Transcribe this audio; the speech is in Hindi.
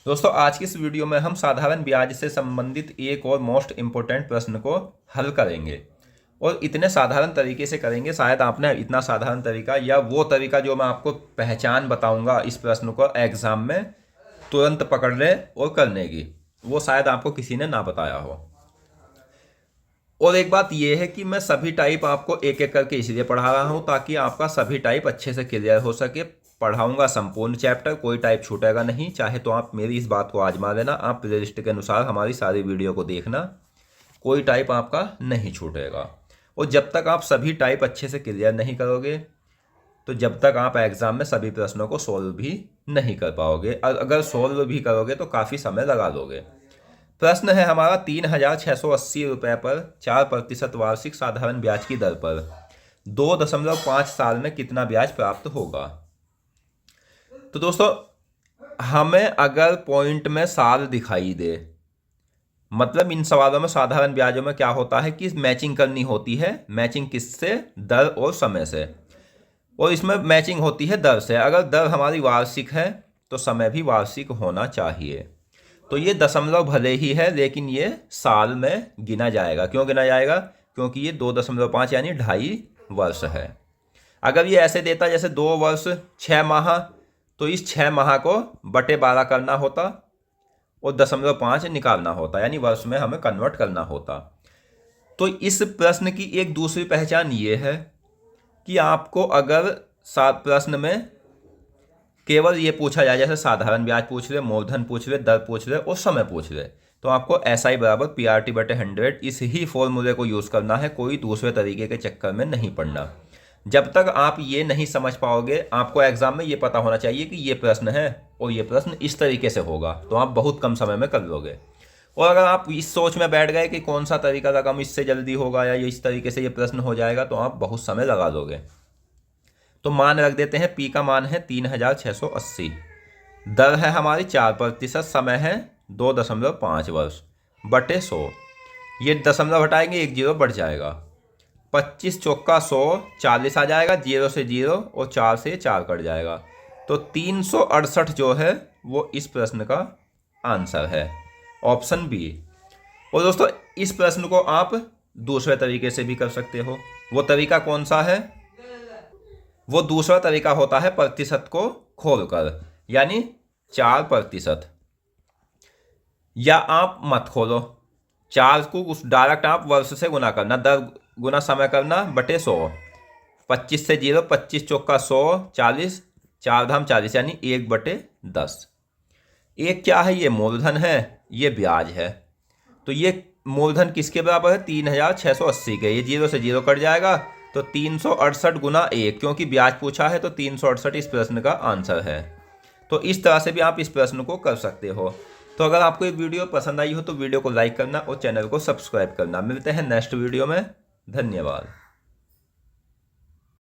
दोस्तों आज की इस वीडियो में हम साधारण ब्याज से संबंधित एक और मोस्ट इम्पोर्टेंट प्रश्न को हल करेंगे और इतने साधारण तरीके से करेंगे, शायद आपने इतना साधारण तरीका या वो तरीका जो मैं आपको पहचान बताऊंगा इस प्रश्न को एग्जाम में तुरंत पकड़ने और करने की, वो शायद आपको किसी ने ना बताया हो। और एक बात यह है कि मैं सभी टाइप आपको एक एक करके इसलिए पढ़ा रहा हूँ ताकि आपका सभी टाइप अच्छे से क्लियर हो सके। पढ़ाऊंगा संपूर्ण चैप्टर, कोई टाइप छूटेगा नहीं। चाहे तो आप मेरी इस बात को आजमा लेना, आप प्लेलिस्ट के अनुसार हमारी सारी वीडियो को देखना, कोई टाइप आपका नहीं छूटेगा। और जब तक आप सभी टाइप अच्छे से क्लियर नहीं करोगे तो जब तक आप एग्जाम में सभी प्रश्नों को सोल्व भी नहीं कर पाओगे, और अगर सोल्व भी करोगे तो काफ़ी समय लगा लोगे। प्रश्न है हमारा 3,680 रुपये पर 4% वार्षिक साधारण ब्याज की दर पर 2.5 साल में कितना ब्याज प्राप्त होगा। तो दोस्तों हमें अगर पॉइंट में साल दिखाई दे, मतलब इन सवालों में साधारण ब्याजों में क्या होता है कि मैचिंग करनी होती है। मैचिंग किससे? दर और समय से। और इसमें मैचिंग होती है दर से। अगर दर हमारी वार्षिक है तो समय भी वार्षिक होना चाहिए। तो ये दशमलव भले ही है लेकिन ये साल में गिना जाएगा। क्यों गिना जाएगा? क्योंकि ये 2.5 यानी 2.5 वर्ष है। अगर ये ऐसे देता जैसे 2 वर्ष 6 माह, तो इस 6 माह को बटे 12 करना होता और 0.5 निकालना होता, यानी वर्ष में हमें कन्वर्ट करना होता। तो इस प्रश्न की एक दूसरी पहचान ये है कि आपको अगर प्रश्न में केवल ये पूछा जाए, जैसे साधारण ब्याज पूछ रहे, मूलधन पूछ रहे, दर पूछ रहे और समय पूछ रहे, तो आपको SI बराबर PRT/100 इस ही फॉर्मूले को यूज़ करना है। कोई दूसरे तरीके के चक्कर में नहीं पड़ना। जब तक आप ये नहीं समझ पाओगे, आपको एग्जाम में ये पता होना चाहिए कि ये प्रश्न है और ये प्रश्न इस तरीके से होगा, तो आप बहुत कम समय में कर लोगे। और अगर आप इस सोच में बैठ गए कि कौन सा तरीका रकम इससे जल्दी होगा या इस तरीके से ये प्रश्न हो जाएगा, तो आप बहुत समय लगा लोगे। तो मान रख देते हैं, पी का मान है 3,680, दर है हमारी 4%, समय है 2.5 वर्ष बटे 100। ये दशमलव हटाएंगे, 1 जीरो बढ़ जाएगा। 25 चौका 100, 40 आ जाएगा। 0 से 0 और 4 से 4 कट जाएगा। तो 368 जो है वो इस प्रश्न का आंसर है, ऑप्शन बी। और दोस्तों इस प्रश्न को आप दूसरे तरीके से भी कर सकते हो। वो तरीका कौन सा है? वो दूसरा तरीका होता है प्रतिशत को खोलकर, यानी 4%। या आप मत खोलो, 4 को उस डायरेक्ट आप वर्ष से गुना करना, दर गुना समय करना बटे 100। 25 से 0, 25 चौका 100, 40, 4 धाम 40 यानी 1/10। एक क्या है? ये मूलधन है, ये ब्याज है। तो ये मूलधन किसके बराबर है? 3,680 के। ये 0 से 0 कट जाएगा, तो 368 गुना 1, क्योंकि ब्याज पूछा है तो 368 इस प्रश्न का आंसर है। तो इस तरह से भी आप इस प्रश्न को कर सकते हो। तो अगर आपको ये वीडियो पसंद आई हो तो वीडियो को लाइक करना और चैनल को सब्सक्राइब करना। मिलते हैं नेक्स्ट वीडियो में। धन्यवाद।